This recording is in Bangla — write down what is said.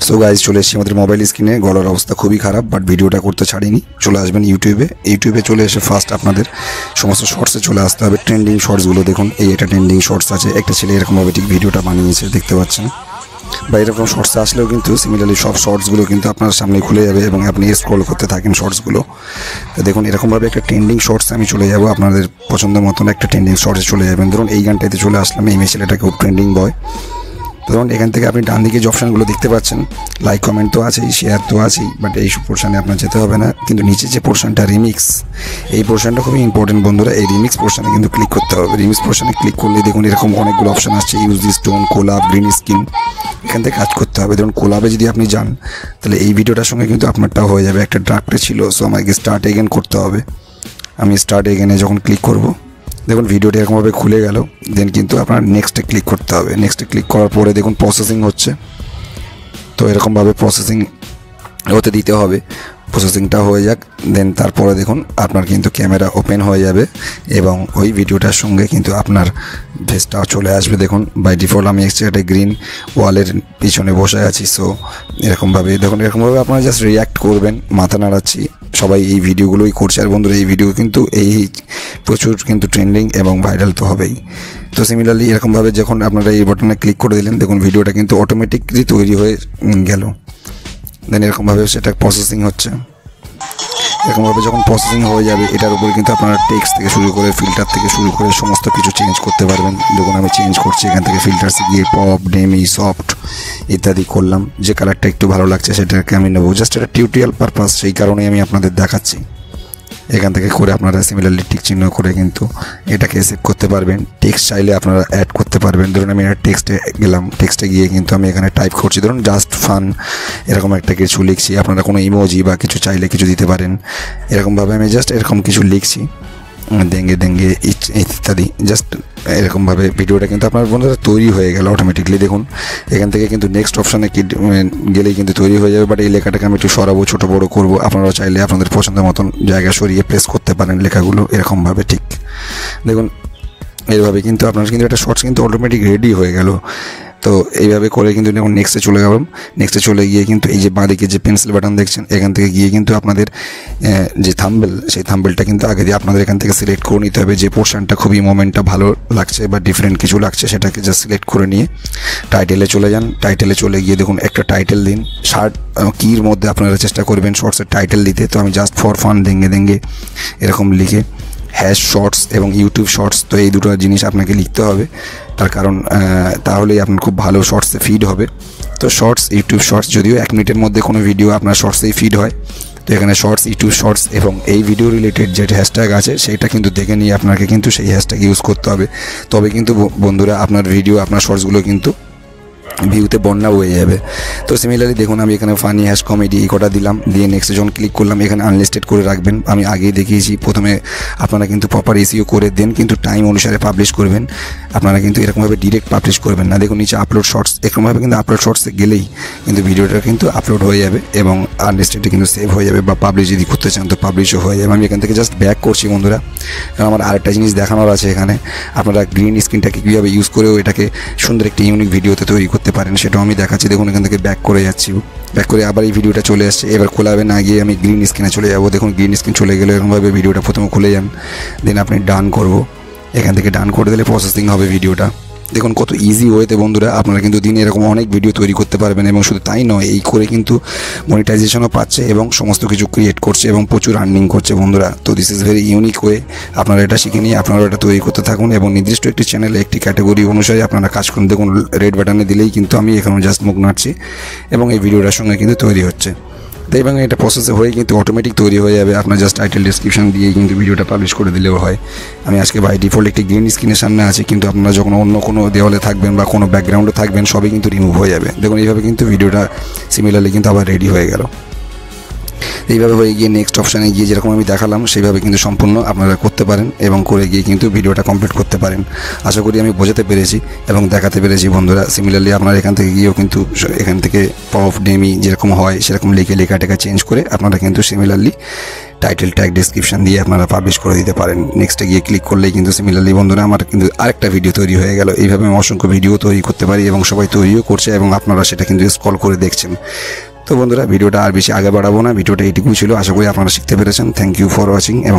সো গাইজ চলে এসেছি আমাদের মোবাইল স্ক্রিনে। গলার অবস্থা খুবই খারাপ, বাট ভিডিওটা করতে ছাড়িনি। চলে আসবেন ইউটিউবে চলে এসে ফার্স্ট আপনাদের সমস্ত শর্টসে চলে আসতে হবে। ট্রেন্ডিং শর্টসগুলো দেখুন, এটা ট্রেন্ডিং শর্টস আছে। একটা ছেলে এরকমভাবে ঠিক ভিডিওটা বানিয়েছে, দেখতে পাচ্ছেন। বা এরকম শর্টসে আসলেও কিন্তু সিমিলারলি সব শর্টসগুলো কিন্তু আপনার সামনে খুলে যাবে এবং আপনি স্ক্রল করতে থাকেন শর্টসগুলো। তো দেখুন এরকমভাবে একটা ট্রেন্ডিং শর্টসে আমি চলে যাব, আপনাদের পছন্দ মতন একটা ট্রেন্ডিং শর্টসে চলে যাবেন। ধরুন এই গানটাতে চলে আসলাম, এই ছেলেটা খুব ট্রেন্ডিং বয়। ধরুন এখান থেকে আপনি ডান দিকে যে অপশানগুলো দেখতে পাচ্ছেন, লাইক কমেন্ট তো আছেই, শেয়ার তো আছেই, বাট এই পোর্শনে আপনার যেতে হবে না। কিন্তু নিচে যে পোর্শনটা রিমিক্স, এই পোর্শনটা খুবই ইম্পর্টেন্ট বন্ধুরা। এই রিমিক্স পোর্শনে কিন্তু ক্লিক করতে হবে। রিমিক্স পোর্শনে ক্লিক করলে দেখুন এরকম অনেকগুলো অপশান আসছে, use this tone, collab, green screen. এখান থেকে কাজ করতে হবে। ধরুন কোলাবে যদি আপনি যান তাহলে এই ভিডিওটার সঙ্গে কিন্তু আপনারটাও হয়ে যাবে। একটা ড্রাফটে ছিল, সো আমাকে স্টার্ট এগেন করতে হবে। আমি স্টার্ট এগেনে যখন ক্লিক করব, দেখুন ভিডিওটি এরকমভাবে খুলে গেল। দেন কিন্তু আপনার নেক্সটে ক্লিক করতে হবে। নেক্সটে ক্লিক করার পরে দেখুন প্রসেসিং হচ্ছে, তো এরকমভাবে প্রসেসিং হতে দিতে হবে। প্রসেসিংটা হয়ে যাক, দেন তারপরে দেখুন আপনার কিন্তু ক্যামেরা ওপেন হয়ে যাবে এবং ওই ভিডিওটার সঙ্গে কিন্তু আপনার ফেসটা চলে আসবে। দেখুন বাই ডিফল্ট আমি একটা গ্রিন ওয়ালের পিছনে বসে আছি। সো এরকমভাবে দেখুন, এরকমভাবে আপনারা জাস্ট রিয়্যাক্ট করবেন। মাথা নাড়াচ্ছি, সবাই এই ভিডিওগুলোই করছে। আর বন্ধুরা এই ভিডিও কিন্তু প্রচুর কিন্তু ট্রেন্ডিং এবং ভাইরাল তো হবেই। তো সিমিলারলি এরকমভাবে যখন আপনারা এই বাটনে ক্লিক করে দিলেন, দেখুন ভিডিওটা কিন্তু অটোমেটিকলি তৈরি হয়ে গেল। দেন এরকমভাবে সেটা প্রসেসিং হচ্ছে। এরকমভাবে যখন প্রসেসিং হয়ে যাবে, এটার উপরে কিন্তু আপনারা টেক্সট থেকে শুরু করে ফিল্টার থেকে শুরু করে সমস্ত কিছু চেঞ্জ করতে পারবেন। দেখুন আমি চেঞ্জ করছি, এখান থেকে ফিল্টার্সে গিয়ে পপ, ডেমি, সফট ইত্যাদি করলাম। যে কালারটা একটু ভালো লাগছে সেটাকে আমি নেবো। জাস্ট এটা টিউটোরিয়াল পারপাস, সেই কারণেই আমি আপনাদের দেখাচ্ছি। এখান থেকে করে আপনারা সিমিলারলি টিক চিহ্ন করে কিন্তু এটাকে সেভ করতে পারবেন। টেক্সট চাইলে আপনারা অ্যাড করতে পারবেন। ধরুন আমি টেক্সটে গেলাম, টেক্সটে গিয়ে কিন্তু আমি এখানে টাইপ করছি, ধরুন জাস্ট ফান এরকম একটা কিছু লিখছি। আপনারা কোনো ইমোজি বা কিছু চাইলে কিছু দিতে পারেন। এরকমভাবে আমি জাস্ট এরকম কিছু লিখছি, দেঙ্গে ইত্যাদি। জাস্ট এরকমভাবে ভিডিওটা কিন্তু আপনার বন্ধুরা তৈরি হয়ে গেল অটোমেটিকলি। দেখুন এখান থেকে কিন্তু নেক্সট অপশানে গেলেই কিন্তু তৈরি হয়ে যাবে। বাট এই লেখাটাকে আমি একটু সরাবো, ছোটো বড়ো করবো। আপনারাও চাইলে আপনাদের পছন্দের মতন জায়গা সরিয়ে প্লেস করতে পারেন লেখাগুলো এরকমভাবে। ঠিক দেখুন এইভাবে কিন্তু আপনার কিন্তু একটা শর্টস কিন্তু অটোমেটিক রেডি হয়ে গেল। তো এইভাবে করে কিন্তু যখন নেক্সটে চলে গেলাম, নেক্সটে চলে গিয়ে কিন্তু এই যে বাঁদিকে যে পেন্সিল বাটন দেখছেন, এখান থেকে গিয়ে কিন্তু আপনাদের যে থাম্বনেল, সেই থাম্বনেলটা কিন্তু আগে দিয়ে আপনাদের এখান থেকে সিলেক্ট করে নিতে হবে। যে পোর্শনটা খুবই মোমেন্টটা ভালো লাগছে বা ডিফারেন্ট কিছু লাগছে, সেটাকে জাস্ট সিলেক্ট করে নিয়ে টাইটেলে চলে যান। টাইটেলে চলে গিয়ে দেখুন একটা টাইটেল দিন। শার্ট কির মধ্যে আপনারা চেষ্টা করবেন শর্টসের টাইটেল দিতে। তো আমি জাস্ট ফর ফান দেঙ্গে এরকম লিখে হ্যাশ শর্টস এবং ইউটিউব শর্টস, তো এই দুটো জিনিস আপনাকে লিখতে হবে। তার কারণ তাহলেই আপনার খুব ভালো শর্টসে ফিড হবে। তো শর্টস, ইউটিউব শর্টস, যদিও 1 মিনিটের মধ্যে কোনো ভিডিও আপনার শর্টসেই ফিড হয়, তো এখানে শর্টস, ইউটিউব শর্টস এবং এই ভিডিও রিলেটেড যে হ্যাশট্যাগ আছে সেটা কিন্তু দেখে নিয়ে আপনাকে কিন্তু সেই হ্যাশট্যাগ ইউজ করতে হবে। তবে কিন্তু বন্ধুরা আপনার ভিডিও, আপনার শর্টসগুলো কিন্তু ভিউতে বন্যা হয়ে যাবে। তো সিমিলারলি দেখুন আমি এখানে ফানি, হ্যাশ, কমেডি এই কটা দিলাম, দিয়ে নেক্সট যখন ক্লিক করলাম, এখানে আনলিস্টেড করে রাখবেন। আমি আগেই দেখিয়েছি, প্রথমে আপনারা কিন্তু প্রপার এসইও করে দেন, কিন্তু টাইম অনুসারে পাবলিশ করবেন। আপনারা কিন্তু এরকমভাবে ডিরেক্ট পাবলিশ করবেন না। দেখুন নিচে আপলোড শর্টস, এরকমভাবে কিন্তু আপলোড শর্টসে গেলেই কিন্তু ভিডিওটা কিন্তু আপলোড হয়ে যাবে এবং আনলিস্টেডে কিন্তু সেভ হয়ে যাবে, বা পাবলিশ যদি করতে চান তো পাবলিশও হয়ে যাবে। আমি এখান থেকে জাস্ট ব্যাক করছি বন্ধুরা, কারণ আমার আরেকটা জিনিস দেখানোর আছে এখানে। আপনারা গ্রিন স্ক্রিনটাকে কীভাবে ইউজ করেও এটাকে সুন্দর একটি ইউনিক ভিডিওতে তৈরি করতে পারেন, সেটাও আমি দেখাচ্ছি। দেখুন এখান থেকে ব্যাক করে যাচ্ছি, ব্যাক করে আবার এই ভিডিওটা চলে আসছে। এবার খোলাবে না গিয়ে আমি গ্রিন স্ক্রিনে চলে যাবো। দেখুন গ্রিন স্ক্রিন চলে গেলে এরকমভাবে ভিডিওটা প্রথমে খুলে যান, দেন আপনি ডান করবো। এখান থেকে ডান করে দিলে প্রসেসিং হবে ভিডিওটা। দেখুন কত ইজি ওয়েতে বন্ধুরা আপনারা কিন্তু দিনে এরকম অনেক ভিডিও তৈরি করতে পারবেন। এবং শুধু তাই নয়, এই করে কিন্তু মনিটাইজেশনও পাচ্ছে এবং সমস্ত কিছু ক্রিয়েট করছে এবং প্রচুর আর্নিং করছে বন্ধুরা। তো this is very unique way. আপনারা এটা শিখে নিয়ে আপনারা এটা তৈরি করতে থাকুন এবং নির্দিষ্ট একটি চ্যানেলে একটি ক্যাটাগরি অনুসারে আপনারা কাজ করুন। দেখুন রেড বাটনে দিলেই কিন্তু আমি এখানে জাস্ট মুখ নাড়ছি এবং এই ভিডিওটার সঙ্গে কিন্তু তৈরি হচ্ছে। তো এবং এটা প্রসেসে হয়ে কিন্তু অটোমেটিক তৈরি হয়ে যাবে। আপনার জাস্ট টাইটেল, ডেসক্রিপশন দিয়ে কিন্তু ভিডিওটা পাবলিশ করে দিলেও হয়। আমি আজকে বাই ডিফল্ট একটি গ্রিন স্ক্রিনের সামনে আছি, কিন্তু আপনারা যখন অন্য কোনো দেওয়ালে থাকবেন বা কোনো ব্যাকগ্রাউন্ডে থাকবেন সবই কিন্তু রিমুভ হয়ে যাবে। দেখুন এইভাবে কিন্তু ভিডিওটা সিমিলারলি কিন্তু আবার রেডি হয়ে গেল। এইভাবে হয়ে গিয়ে নেক্সট অপশানে গিয়ে যেরকম আমি দেখালাম সেইভাবে কিন্তু সম্পূর্ণ আপনারা করতে পারেন এবং করে গিয়ে কিন্তু ভিডিওটা কমপ্লিট করতে পারেন। আশা করি আমি বোঝাতে পেরেছি এবং দেখাতে পেরেছি বন্ধুরা। সিমিলারলি আপনারা এখান থেকে গিয়েও কিন্তু এখান থেকে পপ, ডেমি যেরকম হয় সেরকম লেখাটাকে চেঞ্জ করে আপনারা কিন্তু সিমিলারলি টাইটেল ট্যাগ ডেসক্রিপশন দিয়ে আপনারা পাবলিশ করে দিতে পারেন। নেক্সটে গিয়ে ক্লিক করলেই কিন্তু সিমিলারলি বন্ধুরা আমার কিন্তু আরেকটা ভিডিও তৈরি হয়ে গেল। এইভাবে আমি অসংখ্য ভিডিও তৈরি করতে পারি এবং সবাই তৈরিও করছে এবং আপনারা সেটা কিন্তু স্ক্রল করে দেখছেন। তো বন্ধুরা ভিডিওটা আর বেশি আগে বাড়াবো না, ভিডিওটা এইটুকুই ছিল। আশা করি আপনারা শিখতে পেরেছেন। থ্যাংক ইউ ফর ওয়াচিং এবং